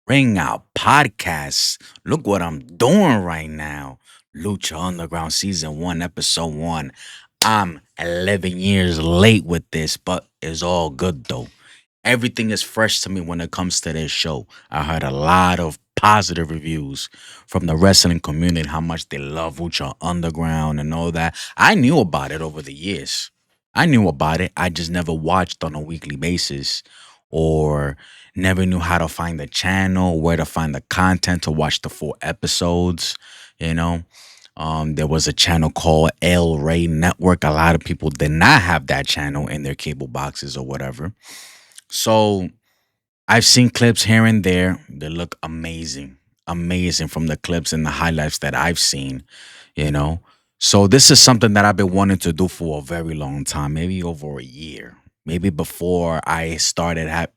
Ring Out Podcast. Look what I'm doing right now. Lucha Underground Season 1, Episode 1. I'm 11 years late with this, but it's all good though. Everything is fresh to me when it comes to this show. I heard a lot of positive reviews from the wrestling community, how much they love Lucha Underground and all that. I knew about it over the years. I knew about it. I just never watched on a weekly basis or never knew how to find the channel, where to find the content to watch the full episodes, you know. There was a channel called El Rey Network. A lot of people did not have that channel in their cable boxes or whatever. So I've seen clips here and there. They look amazing. Amazing from the clips and the highlights that I've seen, you know. So this is something that I've been wanting to do for a very long time, maybe over a year. Maybe before I started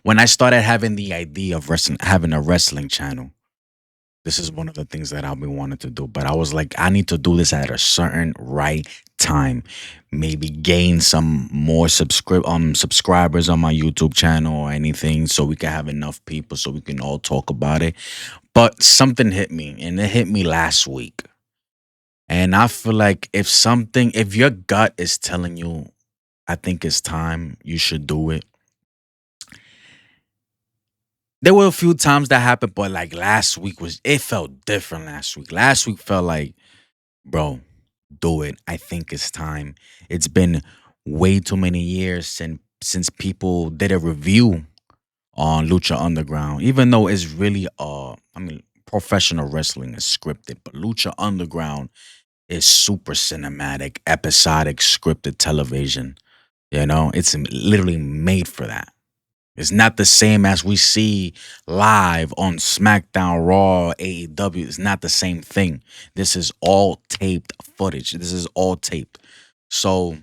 when I started having the idea of wrestling having a wrestling channel. This is one of the things that I've been wanting to do. But I was like, I need to do this at a certain right time. Maybe gain some more subscribers on my YouTube channel or anything so we can have enough people so we can all talk about it. But something hit me, and it hit me last week. And I feel like if your gut is telling you, I think it's time, you should do it. There were a few times that happened, but like last week it felt different last week. Last week felt like, bro, do it. I think it's time. It's been way too many years since people did a review on Lucha Underground. Even though it's really professional wrestling is scripted, but Lucha Underground is super cinematic, episodic, scripted television. You know, it's literally made for that. It's not the same as we see live on SmackDown, Raw, AEW. It's not the same thing. This is all taped footage. This is all taped. So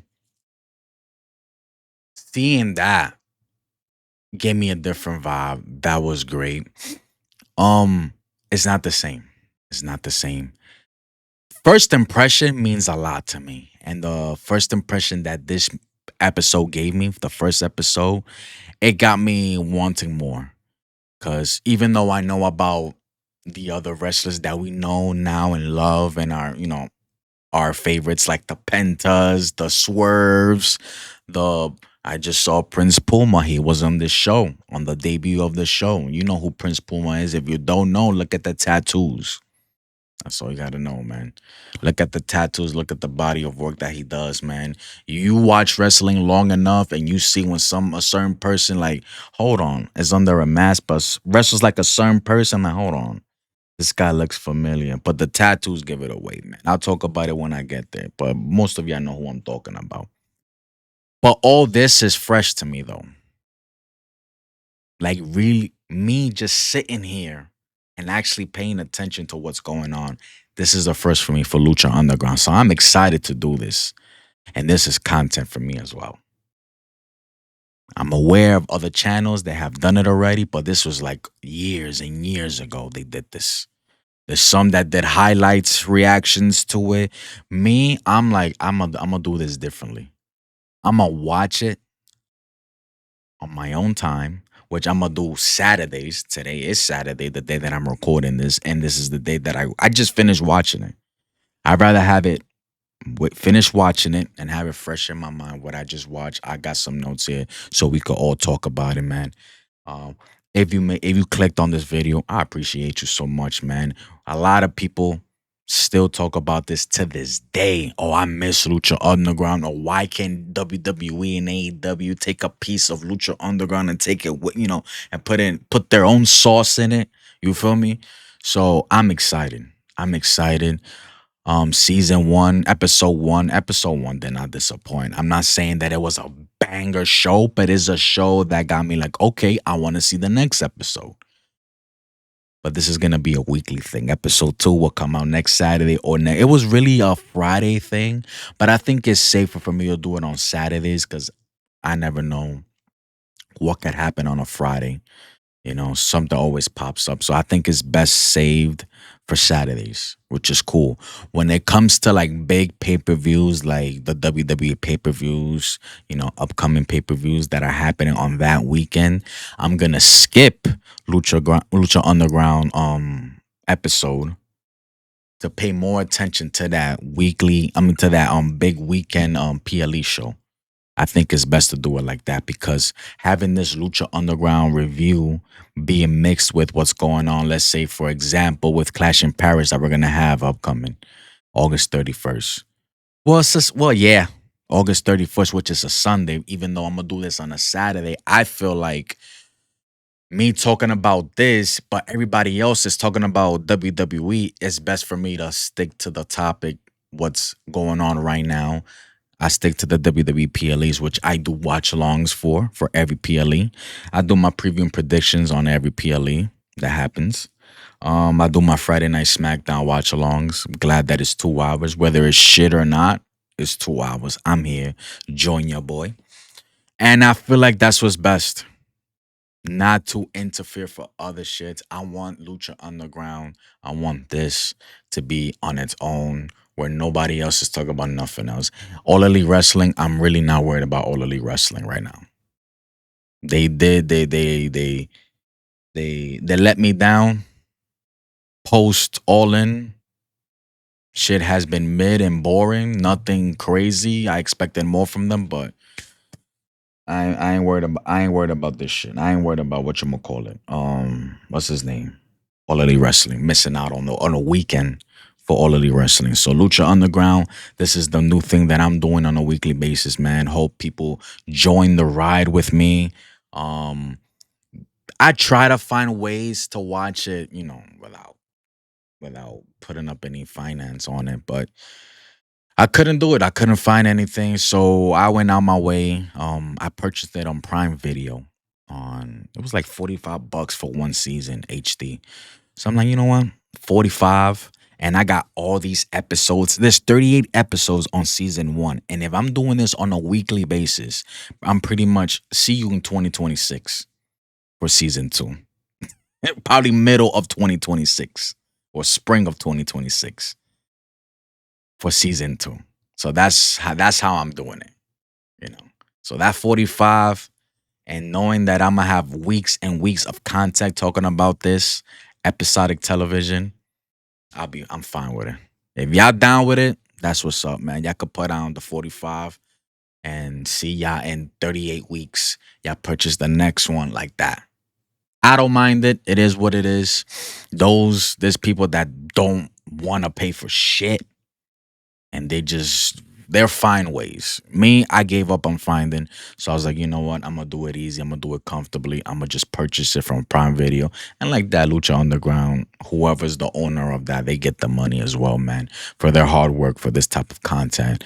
seeing that gave me a different vibe. That was great. It's not the same. It's not the same. First impression means a lot to me. And the first impression that this episode gave me, the first episode, it got me wanting more. Cause even though I know about the other wrestlers that we know now and love and are, our favorites like the Pentas, the Swerves, the I just saw Prince Puma. He was on this show, on the debut of the show. You know who Prince Puma is. If you don't know, look at the tattoos. That's all you gotta know, man. Look at the tattoos, look at the body of work that he does, man. You watch wrestling long enough and you see when a certain person like, hold on, is under a mask, but wrestles like a certain person, like, hold on. This guy looks familiar. But the tattoos give it away, man. I'll talk about it when I get there. But most of y'all know who I'm talking about. But all this is fresh to me though. Like really me just sitting here and actually paying attention to what's going on. This is a first for me for Lucha Underground. So I'm excited to do this. And this is content for me as well. I'm aware of other channels that have done it already, but this was like years and years ago they did this. There's some that did highlights, reactions to it. Me, I'm like, I'm gonna do this differently. I'm gonna watch it on my own time, which I'm gonna do Saturdays. Today is Saturday, the day that I'm recording this, and this is the day that I just finished watching it. I'd rather have it finish watching it and have it fresh in my mind what I just watched. I got some notes here so we could all talk about it, man. Um, if you clicked on this video, I appreciate you so much, man. A lot of people still talk about this to this day. Oh, I miss Lucha Underground. Or why can WWE and AEW take a piece of Lucha Underground and take it, and put their own sauce in it? You feel me? So I'm excited. I'm excited. Season one, episode one did not disappoint. I'm not saying that it was a banger show, but it's a show that got me like, okay, I want to see the next episode. But this is gonna be a weekly thing. Episode two will come out next Saturday or next. It was really a Friday thing, but I think it's safer for me to do it on Saturdays because I never know what could happen on a Friday. Something always pops up. So I think it's best saved for Saturdays, which is cool. When it comes to like big pay-per-views, like the WWE pay-per-views, upcoming pay-per-views that are happening on that weekend, I'm gonna skip Lucha Underground episode to pay more attention to that to that big weekend PLE show. I think it's best to do it like that because having this Lucha Underground review being mixed with what's going on, let's say, for example, with Clash in Paris that we're going to have upcoming August 31st. Well, yeah, August 31st, which is a Sunday, even though I'm going to do this on a Saturday, I feel like me talking about this, but everybody else is talking about WWE, it's best for me to stick to the topic, what's going on right now. I stick to the WWE PLEs, which I do watch alongs for every PLE. I do my preview and predictions on every PLE that happens. I do my Friday Night SmackDown watch alongs. Glad that it's 2 hours. Whether it's shit or not, it's 2 hours. I'm here. Join your boy. And I feel like that's what's best. Not to interfere for other shits. I want Lucha Underground. I want this to be on its own where nobody else is talking about nothing else. All Elite Wrestling, I'm really not worried about All Elite Wrestling right now. They did they let me down post All In. Shit has been mid and boring, nothing crazy. I expected more from them, but I ain't worried about this shit. I ain't worried about what you gonna call it. What's his name? All Elite Wrestling missing out on a weekend for All Elite Wrestling. So Lucha Underground, this is the new thing that I'm doing on a weekly basis, man. Hope people join the ride with me. Um, I try to find ways to watch it, without putting up any finance on it, but I couldn't do it. I couldn't find anything, so I went out my way. I purchased it on Prime Video. It was like $45 for one season HD. So I'm like, you know what? 45 and I got all these episodes. There's 38 episodes on season 1. And if I'm doing this on a weekly basis, I'm pretty much see you in 2026 for season 2. Probably middle of 2026 or spring of 2026. for season two. So that's how I'm doing it, you know. So that 45 and knowing that I'm gonna have weeks and weeks of content talking about this episodic television, I'm fine with it. If y'all down with it, that's what's up, man. Y'all could put on the 45 and see y'all in 38 weeks. Y'all purchase the next one like that. I don't mind it. It is what it is. There's people that don't want to pay for shit and they're fine ways. Me, I gave up on finding, so I was like, you know what? I'm gonna do it easy. I'm gonna do it comfortably. I'm gonna just purchase it from Prime Video, and like that, Lucha Underground, whoever's the owner of that, they get the money as well, man, for their hard work for this type of content.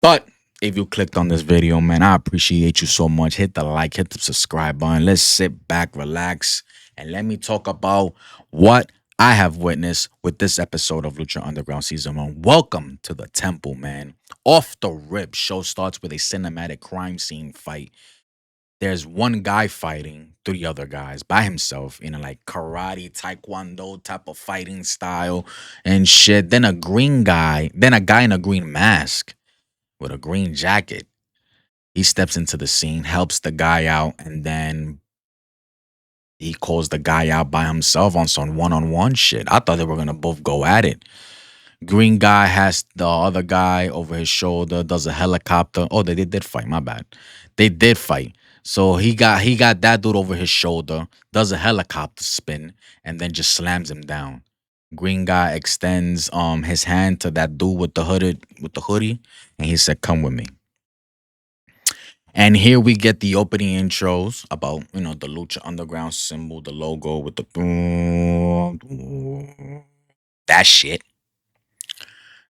But if you clicked on this video, man, I appreciate you so much. Hit the like, hit the subscribe button. Let's sit back, relax, and let me talk about what I have witnessed with this episode of Lucha Underground Season 1. Welcome to the temple, man. Off the rip, show starts with a cinematic crime scene fight. There's one guy fighting three other guys by himself in a like karate, taekwondo type of fighting style and shit. Then a guy in a green mask with a green jacket. He steps into the scene, helps the guy out, and then he calls the guy out by himself on some one-on-one shit. I thought they were gonna both go at it. Green guy has the other guy over his shoulder, does a helicopter. Oh, they did fight. My bad. They did fight. So he got that dude over his shoulder, does a helicopter spin, and then just slams him down. Green guy extends his hand to that dude with the hoodie, and he said, "Come with me." And here we get the opening intros about, the Lucha Underground symbol, the logo with the that shit.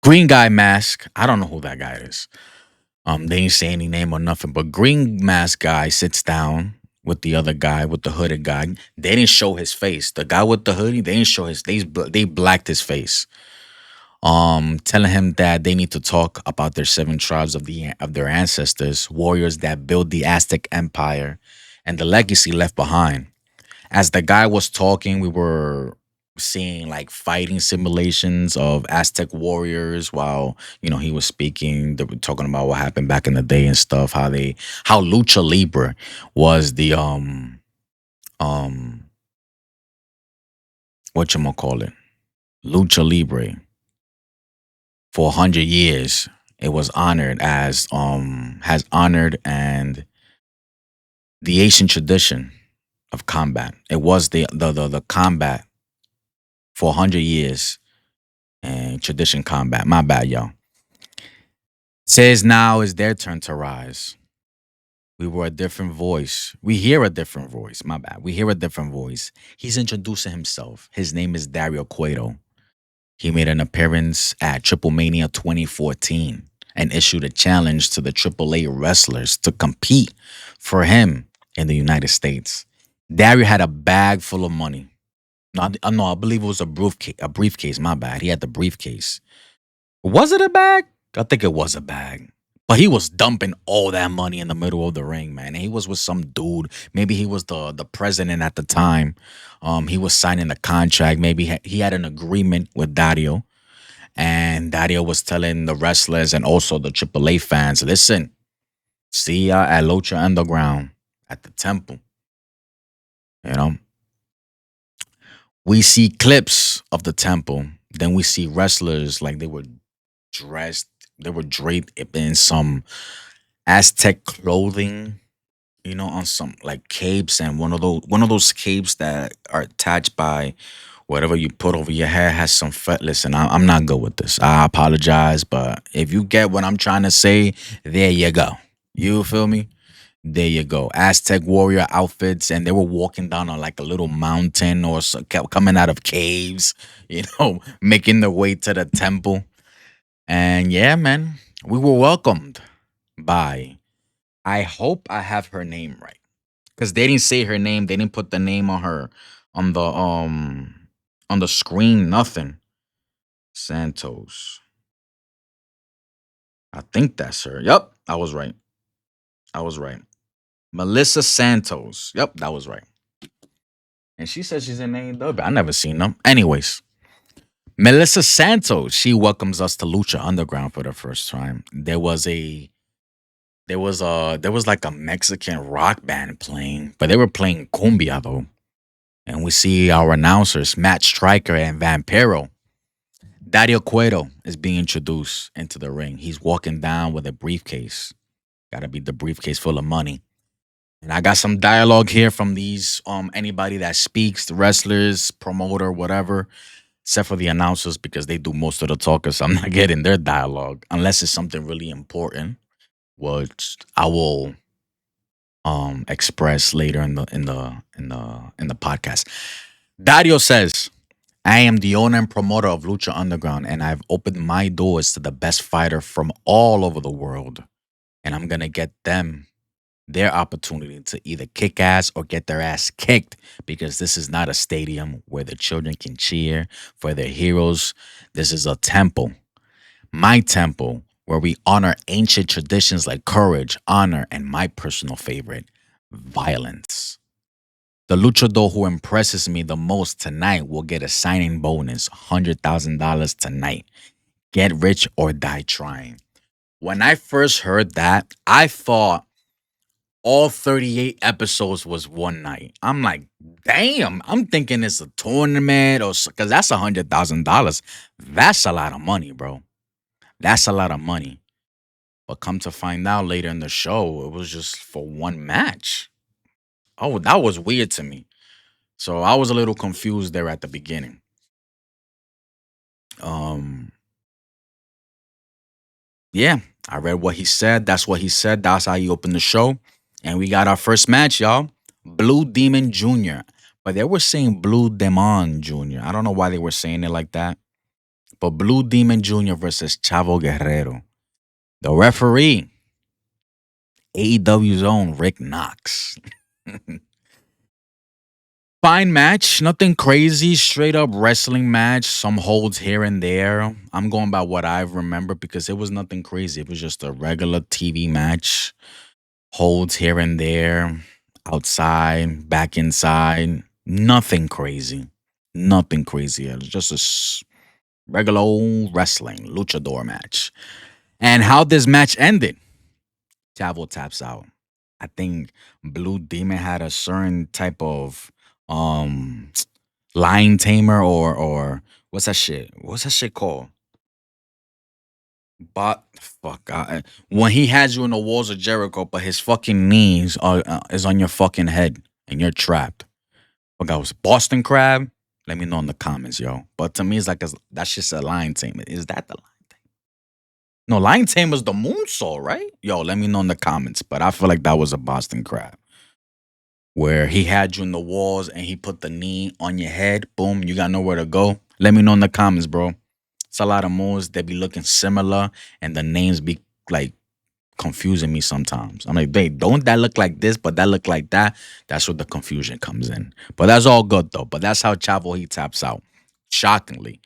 Green guy mask. I don't know who that guy is. They didn't say any name or nothing, but green mask guy sits down with the other guy, with the hooded guy. They didn't show his face. The guy with the hoodie, they didn't show they blacked his face. Telling him that they need to talk about their seven tribes of their ancestors, warriors that built the Aztec Empire, and the legacy left behind. As the guy was talking, we were seeing like fighting simulations of Aztec warriors while he was speaking. They were talking about what happened back in the day and stuff. How Lucha Libre was the um what you call it, Lucha Libre for 100 years. It was honored as has honored and the ancient tradition of combat. It was the combat for 100 years and tradition combat. My bad, y'all. Says now is their turn to rise. We were a different voice. We hear a different voice. My bad. We hear a different voice. He's introducing himself. His name is Dario Cueto. He made an appearance at Triple Mania 2014 and issued a challenge to the AAA wrestlers to compete for him in the United States. Dario had a bag full of money. No, I believe it was a briefcase. My bad. He had the briefcase. Was it a bag? I think it was a bag. But he was dumping all that money in the middle of the ring, man. And he was with some dude. Maybe he was the president at the time. He was signing a contract. Maybe he had an agreement with Dario. And Dario was telling the wrestlers and also the AAA fans, listen, see ya at Lucha Underground at the temple. You know, we see clips of the temple. Then we see wrestlers like dressed, they were draped in some Aztec clothing, on some like capes, and one of those capes that are attached by whatever you put over your hair has some fat. Listen, I'm not good with this. I apologize, but if you get what I'm trying to say, there you go. You feel me? There you go. Aztec warrior outfits, and they were walking down on like a little mountain or so, coming out of caves, making their way to the temple. And yeah, man, we were welcomed by. I hope I have her name right because they didn't say her name. They didn't put the name on her on the screen. Nothing. Santos. I think that's her. Yep, I was right. I was right. Melissa Santos. Yep, that was right. And she says she's in AEW. I never seen them. Anyways, Melissa Santos, she welcomes us to Lucha Underground for the first time. There was like a Mexican rock band playing, but they were playing cumbia though. And we see our announcers, Matt Stryker and Vampiro. Dario Cueto is being introduced into the ring. He's walking down with a briefcase. Gotta be the briefcase full of money. And I got some dialogue here from these anybody that speaks, the wrestlers, promoter, whatever, except for the announcers because they do most of the talking. So I'm not getting their dialogue unless it's something really important, which I will express later in the podcast. Dario says, I am the owner and promoter of Lucha Underground, and I've opened my doors to the best fighter from all over the world. And I'm gonna get them their opportunity to either kick ass or get their ass kicked because this is not a stadium where the children can cheer for their heroes. This is a temple, my temple, where we honor ancient traditions like courage, honor, and my personal favorite, violence. The luchador who impresses me the most tonight will get a signing bonus, $100,000 tonight. Get rich or die trying. When I first heard that, I thought all 38 episodes was one night. I'm like, damn, I'm thinking it's a tournament or because that's $100,000. That's a lot of money, bro. That's a lot of money. But come to find out later in the show, it was just for one match. Oh, that was weird to me. So I was a little confused there at the beginning. Um, yeah, I read what he said. That's what he said. That's how he opened the show. And we got our first match, y'all. Blue Demon Jr. But they were saying Blue Demon Jr. I don't know why they were saying it like that. But Blue Demon Jr. versus Chavo Guerrero. The referee, AEW's own Rick Knox. Fine match, nothing crazy, straight up wrestling match, some holds here and there. I'm going by what I remember because it was nothing crazy. It was just a regular TV match, holds here and there, outside, back inside, nothing crazy. Nothing crazy. It was just a regular old wrestling luchador match. And how this match ended, Chavo taps out. I think Blue Demon had a certain type of um lion tamer or what's that shit? What's that shit called? But fuck, when he has you in the walls of Jericho, but his fucking knees are is on your fucking head and you're trapped. Fuck, I was Boston Crab. Let me know in the comments, yo. But to me, it's like that's just a lion tamer. Is that the lion tamer? No, lion tamer's the moonsault, right? Yo, let me know in the comments. But I feel like that was a Boston Crab where he had you in the walls and he put the knee on your head. Boom, you got nowhere to go. Let me know in the comments, bro. It's a lot of moves that be looking similar and the names be like confusing me sometimes. I'm like, babe, don't that look like this, but that look like that? That's where the confusion comes in. But that's all good though. But that's how Chavo he taps out. Shockingly.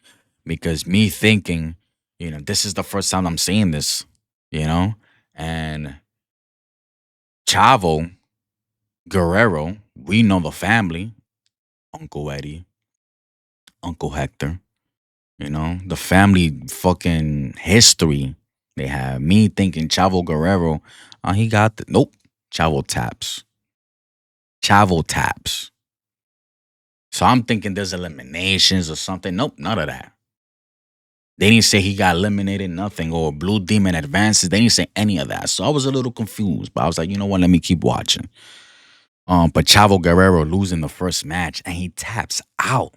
Because me thinking, this is the first time I'm seeing this, you know? And Chavo Guerrero, we know the family, Uncle Eddie, Uncle Hector, the family fucking history they have. Me thinking Chavo Guerrero, he got the nope. Chavo taps. Chavo taps. So I'm thinking there's eliminations or something. Nope, none of that. They didn't say he got eliminated, nothing, or Blue Demon advances. They didn't say any of that. So I was a little confused, but I was like, you know what? Let me keep watching. But Chavo Guerrero losing the first match and he taps out.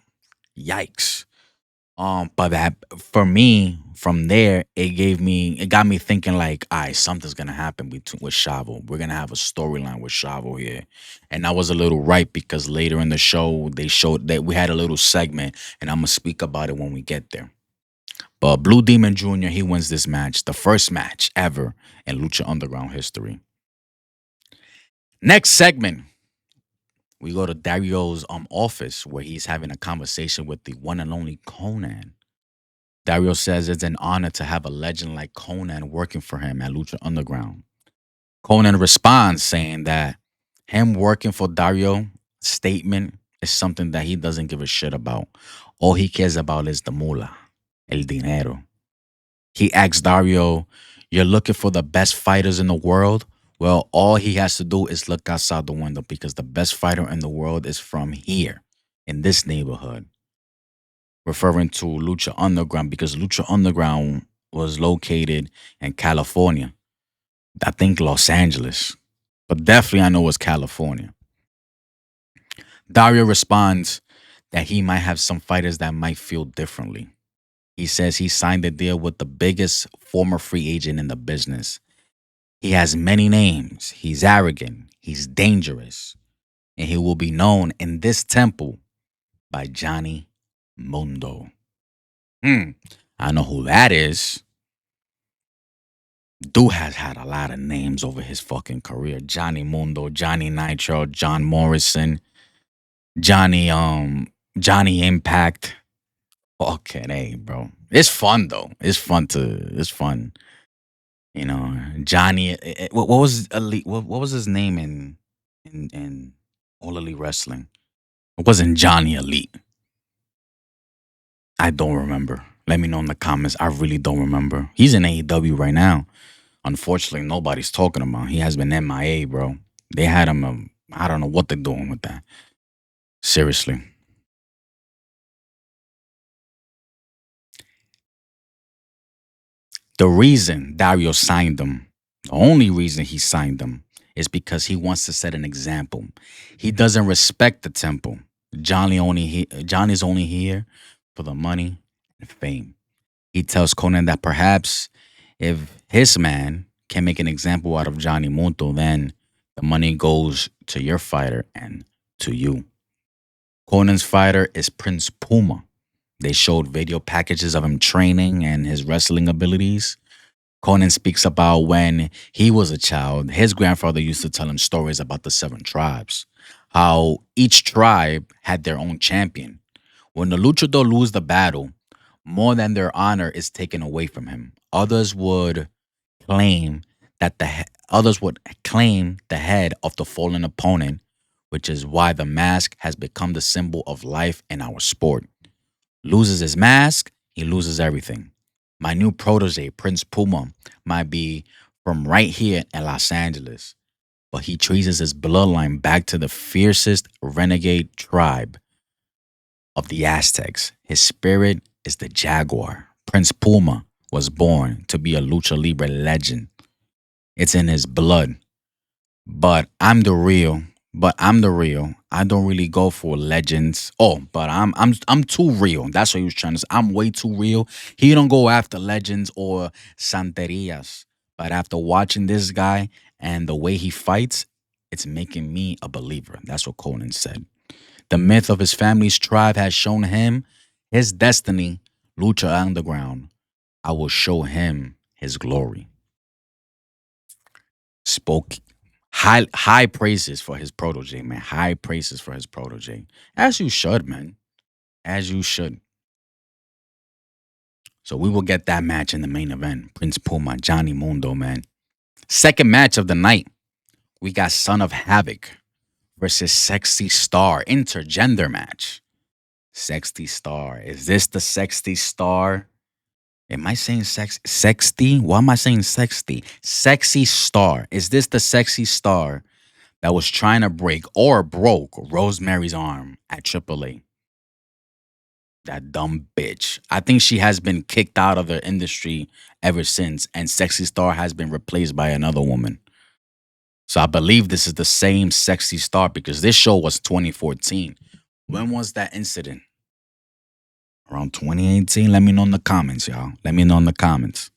Yikes. But that for me, from there, it got me thinking like, all right, something's gonna happen with Chavo. We're gonna have a storyline with Chavo here. And I was a little right because later in the show, they showed that we had a little segment, and I'm gonna speak about it when we get there. But Blue Demon Jr., he wins this match, the first match ever in Lucha Underground history. Next segment, we go to Dario's office where he's having a conversation with the one and only Conan. Dario says it's an honor to have a legend like Conan working for him at Lucha Underground. Conan responds saying that him working for Dario statement is something that he doesn't give a shit about. All he cares about is the moolah. El dinero. He asks Dario, "You're looking for the best fighters in the world?" Well, all he has to do is look outside the window because the best fighter in the world is from here, in this neighborhood, referring to Lucha Underground because Lucha Underground was located in California. I think Los Angeles, but definitely I know it's California. Dario responds that he might have some fighters that might feel differently. He says he signed a deal with the biggest former free agent in the business. He has many names. He's arrogant. He's dangerous. And he will be known in this temple by Johnny Mundo. Hmm. I know who that is. Dude has had a lot of names over his fucking career. Johnny Mundo, Johnny Nitro, John Morrison, Johnny Johnny Impact. Okay, hey, bro. It's fun though. It's fun. You know, Johnny. What was elite? What was his name in All Elite Wrestling? It wasn't Johnny Elite. I don't remember. Let me know in the comments. I really don't remember. He's in AEW right now. Unfortunately, nobody's talking about him. He has been MIA, bro. They had him. I don't know what they're doing with that. Seriously. The reason Dario signed them, the only reason he signed them, is because he wants to set an example. He doesn't respect the temple. Johnny's only here for the money and fame. He tells Conan that perhaps if his man can make an example out of Johnny Muto, then the money goes to your fighter and to you. Conan's fighter is Prince Puma. They showed video packages of him training and his wrestling abilities. Conan speaks about when he was a child, his grandfather used to tell him stories about the seven tribes, how each tribe had their own champion. When the luchador lose the battle, more than their honor is taken away from him. Claim others would claim the head of the fallen opponent, which is why the mask has become the symbol of life in our sport. Loses his mask, he loses everything. My new protege, Prince Puma, might be from right here in Los Angeles, but he traces his bloodline back to the fiercest renegade tribe of the Aztecs. His spirit is the jaguar. Prince Puma was born to be a lucha libre legend. It's in his blood. But I'm the real. I'm the real. I don't really go for legends. Oh, but I'm too real. That's what he was trying to say. I'm way too real. He don't go after legends or santerias. But after watching this guy and the way he fights, it's making me a believer. That's what Conan said. The myth of his family's tribe has shown him his destiny. Lucha Underground. I will show him his glory. Spoke high praises for his protege, man. High praises for his protege. As you should, man. As you should. So we will get that match in the main event. Prince Puma, Johnny Mundo, man. Second match of the night. We got Son of Havoc versus Sexy Star. Intergender match. Sexy Star. Is this the Sexy Star? Am I saying sexy? Why am I saying sexy? Sexy Star. Is this the Sexy Star that was trying to break or broke Rosemary's arm at AAA? That dumb bitch. I think she has been kicked out of the industry ever since, and Sexy Star has been replaced by another woman. So I believe this is the same Sexy Star because this show was 2014. When was that incident? Around 2018? Let me know in the comments, y'all. Let me know in the comments.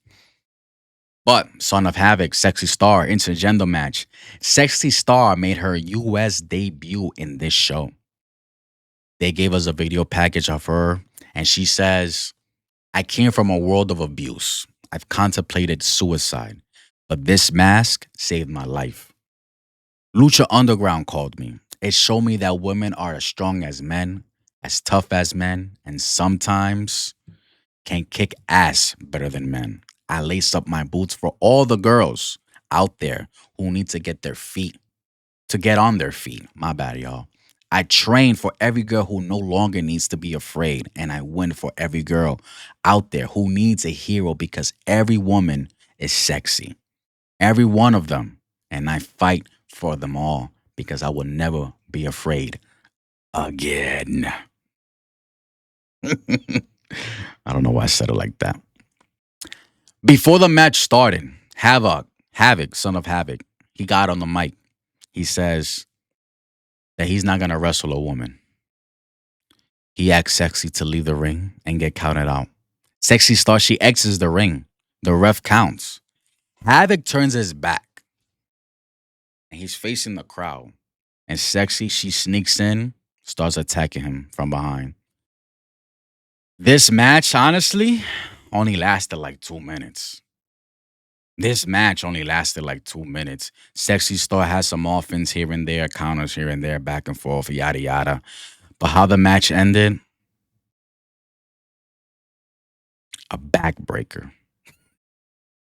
But Son of Havoc, Sexy Star, intergender match. Sexy Star made her US debut in this show. They gave us a video package of her, and she says, I came from a world of abuse. I've contemplated suicide, but this mask saved my life. Lucha Underground called me. It showed me that women are as strong as men, as tough as men, and sometimes can kick ass better than men. I lace up my boots for all the girls out there who need to get on their feet. My bad, y'all. I train for every girl who no longer needs to be afraid, and I win for every girl out there who needs a hero because every woman is sexy. Every one of them. And I fight for them all because I will never be afraid again. I don't know why I said it like that. Before the match started, Havoc, son of Havoc, he got on the mic. He says that he's not gonna wrestle a woman. He acts sexy to leave the ring and get counted out. Sexy Star, she exits the ring. The ref counts. Havoc turns his back and he's facing the crowd. And Sexy, she sneaks in, starts attacking him from behind. This match, honestly, only lasted like 2 minutes. This match only lasted like 2 minutes. Sexy Star has some offense here and there, counters here and there, back and forth, yada yada. But how the match ended, a backbreaker.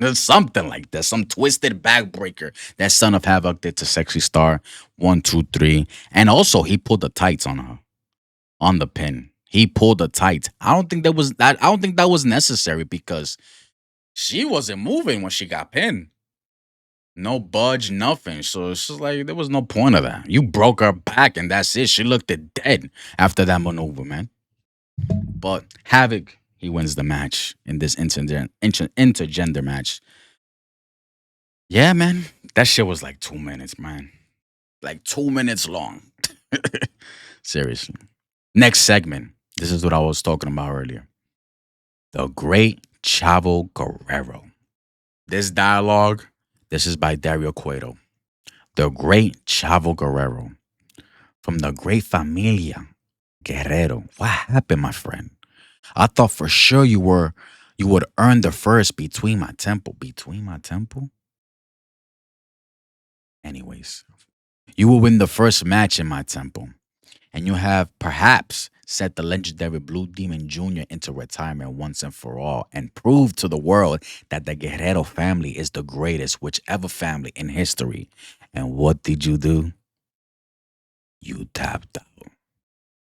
There's something like that, some twisted backbreaker that Son of Havoc did to Sexy Star. One, two, three. And also he pulled the tights on her on the pin. He pulled the tights. I don't think that was necessary because she wasn't moving when she got pinned. No budge, nothing. So it's just like there was no point of that. You broke her back and that's it. She looked dead after that maneuver, man. But Havoc, he wins the match in this intergender match. Yeah, man. That shit was like 2 minutes, man. Like 2 minutes long. Seriously. Next segment. This is what I was talking about earlier. The Great Chavo Guerrero. This dialogue, this is by Dario Cueto. The Great Chavo Guerrero. From the Great Familia Guerrero. What happened, my friend? I thought for sure you would earn the first between my temple. Between my temple? Anyways. You will win the first match in my temple. And you have perhaps set the legendary Blue Demon Jr. into retirement once and for all and prove to the world that the Guerrero family is the greatest, whichever family in history. And what did you do? You tapped out.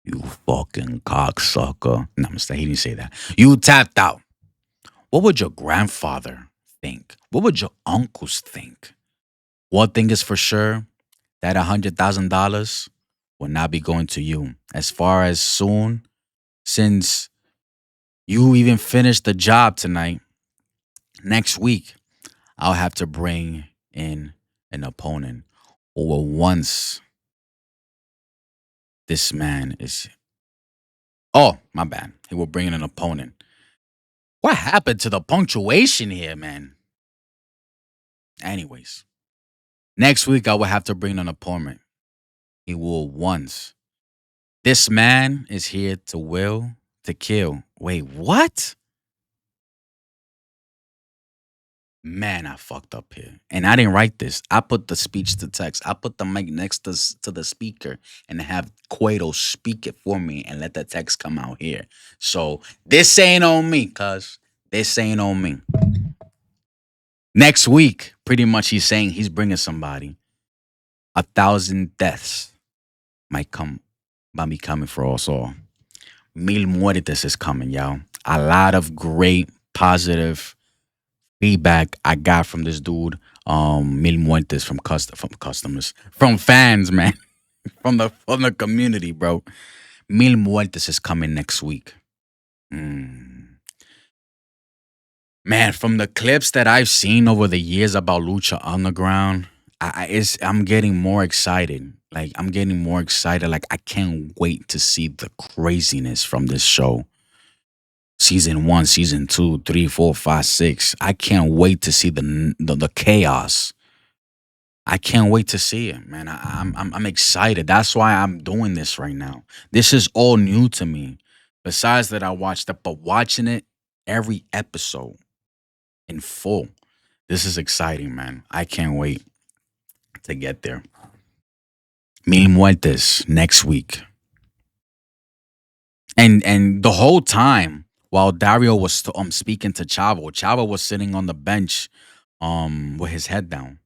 You fucking cocksucker. No, he didn't say that. You tapped out. What would your grandfather think? What would your uncles think? One thing is for sure, that $100,000 will not be going to you. As far as soon, since you even finished the job tonight, next week, I'll have to bring in an opponent. Or once this man is. Oh, my bad. He will bring in an opponent. What happened to the punctuation here, man? Anyways, next week, I will have to bring an opponent. He will once. This man is here to will, to kill. Wait, what? Man, I fucked up here. And I didn't write this. I put the speech to text. I put the mic next to the speaker and have Cueto speak it for me and let the text come out here. So this ain't on me, cuz. This ain't on me. Next week, pretty much he's saying he's bringing somebody. 1,000 deaths might come by me coming for us all. Mil muertes is coming, y'all. A lot of great, positive feedback I got from this dude. Mil muertes from customers, from fans, man, from the community, bro. Mil muertes is coming next week. Mm. Man, from the clips that I've seen over the years about Lucha Underground, I'm getting more excited. Like I'm getting more excited. Like I can't wait to see the craziness from this show. Season one, season two, three, four, five, six. I can't wait to see the chaos. I can't wait to see it, man. I'm excited. That's why I'm doing this right now. This is all new to me. Besides that, I watched it, but watching it every episode in full. This is exciting, man. I can't wait to get there. Mil Muertes next week. And the whole time while Dario was speaking to Chavo, Chavo was sitting on the bench with his head down,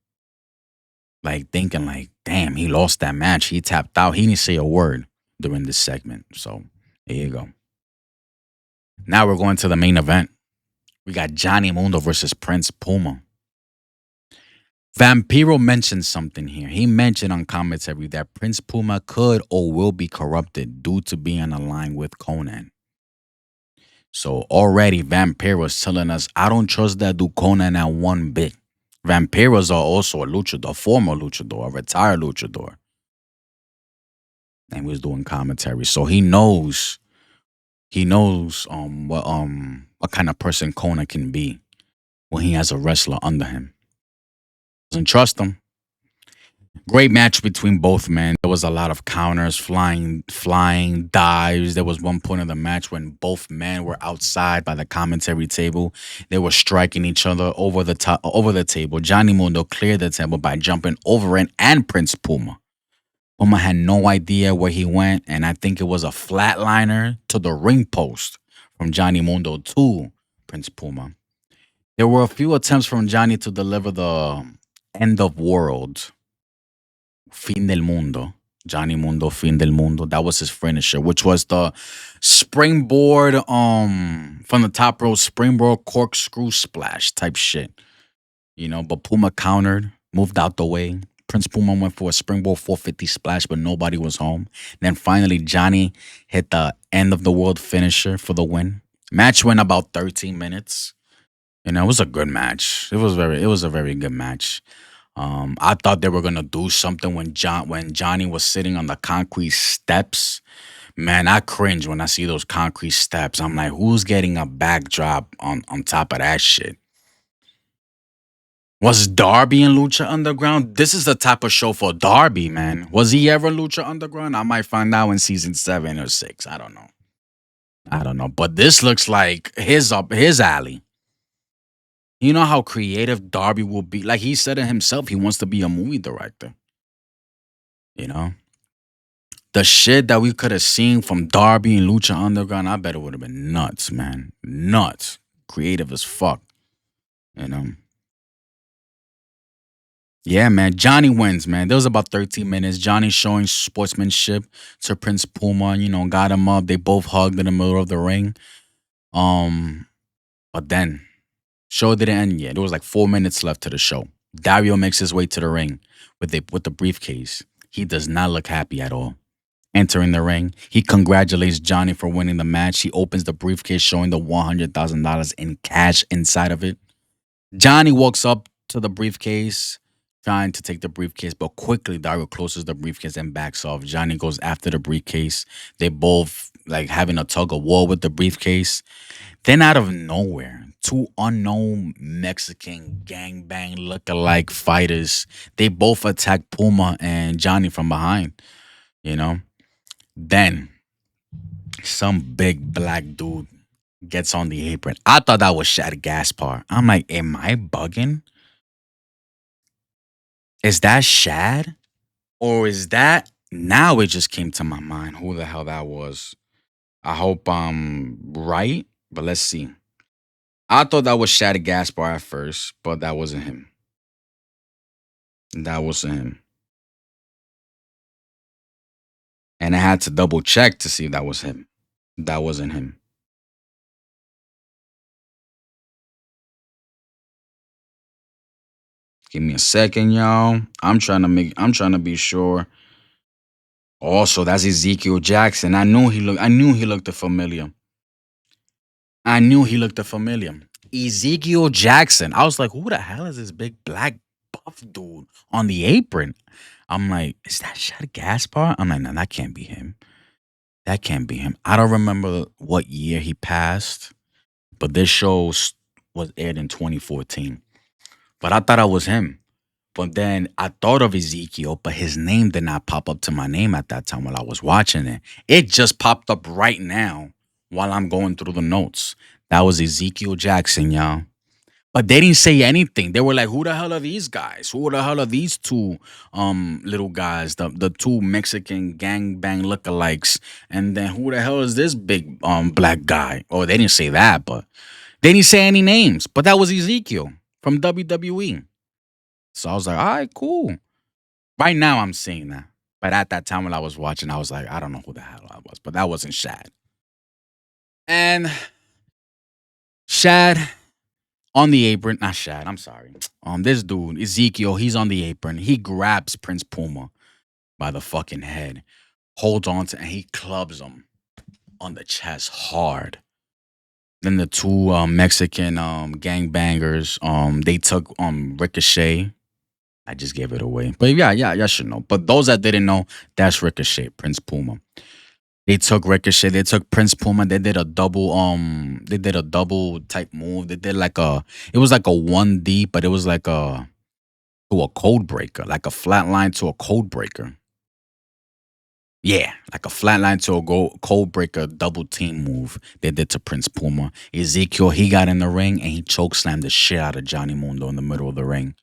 like thinking like, damn, he lost that match. He tapped out. He didn't say a word during this segment. So there you go. Now we're going to the main event. We got Johnny Mundo versus Prince Puma. Vampiro mentioned something here. He mentioned on commentary that Prince Puma could or will be corrupted due to being aligned with Conan. So already Vampiro's telling us, I don't trust that dude Conan at one bit. Vampiros are also a luchador, a former luchador, a retired luchador. And he was doing commentary. So he knows what kind of person Conan can be when he has a wrestler under him. Doesn't trust him. Great match between both men. There was a lot of counters, flying dives. There was one point of the match when both men were outside by the commentary table. They were striking each other over the top, over the table. Johnny Mundo cleared the table by jumping over it, and Prince Puma. Puma had no idea where he went, and I think it was a flatliner to the ring post from Johnny Mundo to Prince Puma. There were a few attempts from Johnny to deliver the end of world, fin del mundo. Johnny Mundo, fin del mundo. That was his finisher, which was the springboard, from the top row, springboard corkscrew splash type shit. But Puma countered, moved out the way. Prince Puma went for a springboard 450 splash, but nobody was home. Then finally, Johnny hit the end of the world finisher for the win. Match went about 13 minutes. It was a good match. It was a very good match. I thought they were gonna do something when Johnny was sitting on the concrete steps. Man, I cringe when I see those concrete steps. I'm like, who's getting a backdrop on top of that shit? Was Darby in Lucha Underground? This is the type of show for Darby, man. Was he ever in Lucha Underground? I might find out in season 7 or 6. I don't know. I don't know. But this looks like his alley. You know how creative Darby will be. Like he said it himself, he wants to be a movie director. You know? The shit that we could have seen from Darby and Lucha Underground, I bet it would have been nuts, man. Nuts. Creative as fuck. You know? Yeah, man. Johnny wins, man. There was about 13 minutes. Johnny showing sportsmanship to Prince Puma, got him up. They both hugged in the middle of the ring. Um, but then show didn't end yet. There was like 4 minutes left to the show. Dario makes his way to the ring with the briefcase. He does not look happy at all. Entering the ring, he congratulates Johnny for winning the match. He opens the briefcase, showing the $100,000 in cash inside of it. Johnny walks up to the briefcase, trying to take the briefcase, but quickly Dario closes the briefcase and backs off. Johnny goes after the briefcase. They both like having a tug of war with the briefcase. Then out of nowhere, two unknown Mexican gangbang look-alike fighters, they both attack Puma and Johnny from behind, you know? Then some big black dude gets on the apron. I thought that was Shad Gaspar. I'm like, am I bugging? Is that Shad? Or is that now it just came to my mind who the hell that was? I hope I'm right, but let's see. I thought that was Shad Gaspar at first, but that wasn't him. That wasn't him. And I had to double check to see if that was him. That wasn't him. Give me a second, y'all. I'm trying to be sure. Also, that's Ezekiel Jackson. I knew he looked familiar. I knew he looked familiar. Ezekiel Jackson. I was like, who the hell is this big black buff dude on the apron? I'm like, is that Shad Gaspar? I'm like, no, that can't be him. That can't be him. I don't remember what year he passed, but this was aired in 2014. But I thought I was him. But then I thought of Ezekiel, but his name did not pop up to my name at that time while I was watching it. It just popped up right now while I'm going through the notes. That was Ezekiel Jackson, y'all. But they didn't say anything. They were like, who the hell are these guys? Who the hell are these two little guys? The two Mexican gangbang lookalikes. And then who the hell is this big black guy? Oh, they didn't say that, but they didn't say any names. But that was Ezekiel from WWE. So I was like, all right, cool. Right now, I'm seeing that. But at that time when I was watching, I was like, I don't know who the hell I was, but that wasn't Shad. And Shad on the apron, not Shad, I'm sorry. This dude, Ezekiel, he's on the apron. He grabs Prince Puma by the fucking head, holds on to, and he clubs him on the chest hard. Then the two Mexican gangbangers, they took Ricochet. I just gave it away. But yeah, y'all should know. But those that didn't know, that's Ricochet, Prince Puma. They took Ricochet, they took Prince Puma, they did a double type move. They did like a it was like a 1D, but it was like a to a code breaker, like a flat line to a code breaker. Yeah, like a flatline to a code breaker double team move they did to Prince Puma. Ezekiel, he got in the ring and he choke slammed the shit out of Johnny Mundo in the middle of the ring.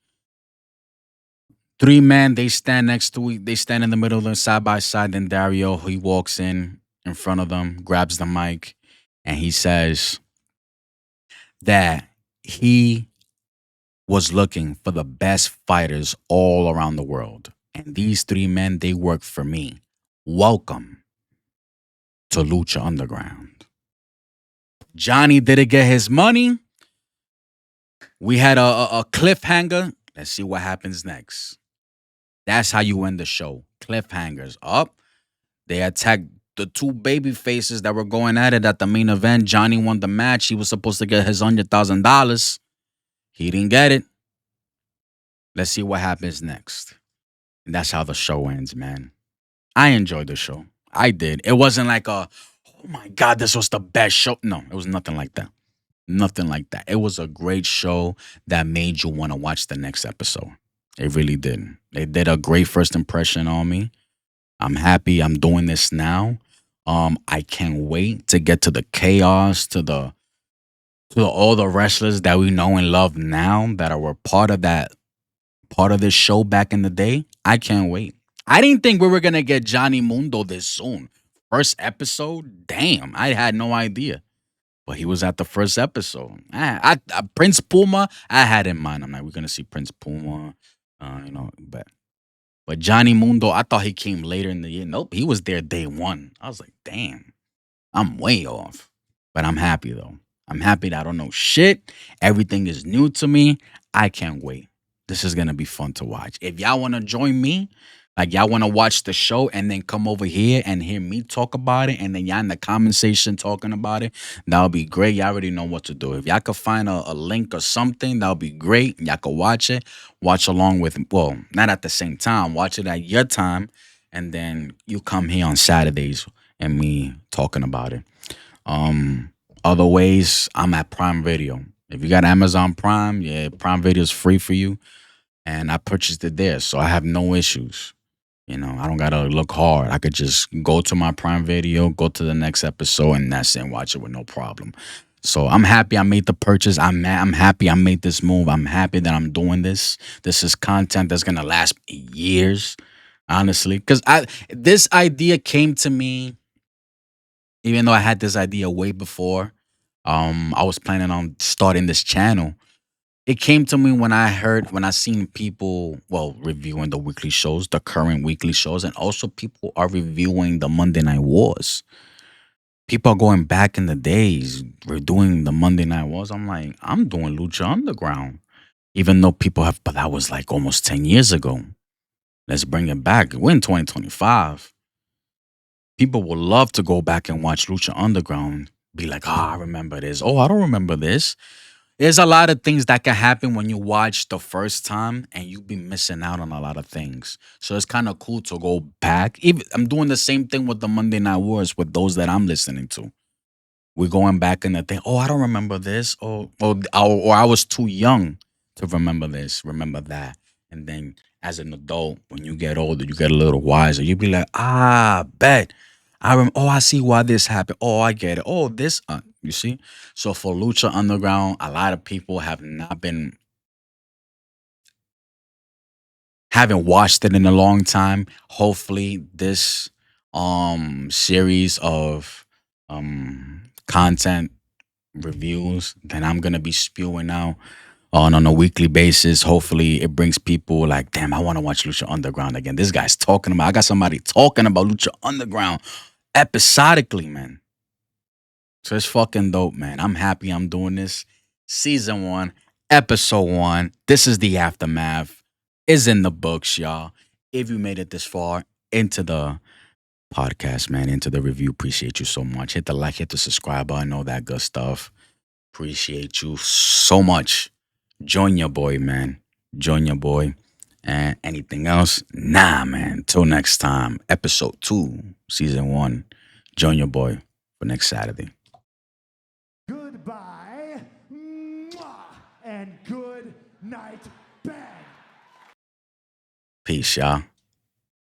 Three man, they stand next to they stand in the middle of them side by side. Then Dario, he walks in front of them, grabs the mic, and he says that he was looking for the best fighters all around the world. And these three men, they work for me. Welcome to Lucha Underground. Johnny didn't get his money. We had a cliffhanger. Let's see what happens next. That's how you end the show. Cliffhangers up. They attacked the two baby faces that were going at it at the main event. Johnny won the match. He was supposed to get his $100,000. He didn't get it. Let's see what happens next. And that's how the show ends, man. I enjoyed the show. I did. It wasn't like oh my God, this was the best show. No, it was nothing like that. Nothing like that. It was a great show that made you want to watch the next episode. It really did. It did a great first impression on me. I'm happy I'm doing this now. I can't wait to get to the chaos, to all the wrestlers that we know and love now that were part of this show back in the day. I can't wait. I didn't think we were gonna get Johnny Mundo this soon. First episode, damn, I had no idea. But he was at the first episode. Prince Puma, I had in mind. I'm like, we're gonna see Prince Puma, but Johnny Mundo, I thought he came later in the year. Nope, he was there day one. I was like, damn, I'm way off. But I'm happy though. I'm happy that I don't know shit. Everything is new to me. I can't wait. This is gonna be fun to watch. If y'all wanna join me, like y'all wanna watch the show and then come over here and hear me talk about it, and then y'all in the comment section talking about it, that'll be great. Y'all already know what to do. If y'all could find a link or something, that'll be great. Y'all could watch it, watch along with, well, not at the same time, watch it at your time, and then you come here on Saturdays and me talking about it. Other ways, I'm at Prime Video. If you got Amazon Prime, yeah, Prime Video is free for you, and I purchased it there, so I have no issues. I don't gotta look hard. I could just go to my Prime Video, go to the next episode, and that's it. And watch it with no problem. So I'm happy I made the purchase. I'm happy I made this move. I'm happy that I'm doing this. This is content that's gonna last years, honestly. Because this idea came to me, even though I had this idea way before. I was planning on starting this channel. It came to me when I seen people, well, reviewing the weekly shows, the current weekly shows, and also people are reviewing the Monday Night Wars. People are going back in the days. We're doing the Monday Night Wars. I'm like, I'm doing Lucha Underground. Even though people have, but that was like almost 10 years ago. Let's bring it back. We're in 2025. People will love to go back and watch Lucha Underground. Be like, I remember this. Oh, I don't remember this. There's a lot of things that can happen when you watch the first time and you be missing out on a lot of things. So it's kind of cool to go back. Even, I'm doing the same thing with the Monday Night Wars with those that I'm listening to. We're going back in the thing. Oh, I don't remember this. Or I was too young to remember this, remember that. And then as an adult, when you get older, you get a little wiser. You be like, bet. Oh, I see why this happened. Oh, I get it. Oh, this. You see? So for Lucha Underground, a lot of people have not been haven't watched it in a long time. Hopefully, this series of content reviews that I'm gonna be spewing out. on a weekly basis. Hopefully, it brings people like, damn, I want to watch Lucha Underground again. This guy's talking about. I got somebody talking about Lucha Underground episodically, man. So it's fucking dope, man. I'm happy I'm doing this. Season 1, episode 1. This is the aftermath. Is in the books, y'all. If you made it this far into the podcast, man, into the review, appreciate you so much. Hit the like, hit the subscribe button, all that good stuff. Appreciate you so much. Join your boy, man. Join your boy. And anything else? Nah, man. Till next time. Episode 2, season 1. Join your boy for next Saturday. Goodbye. Mwah, and good night, bang. Peace, y'all.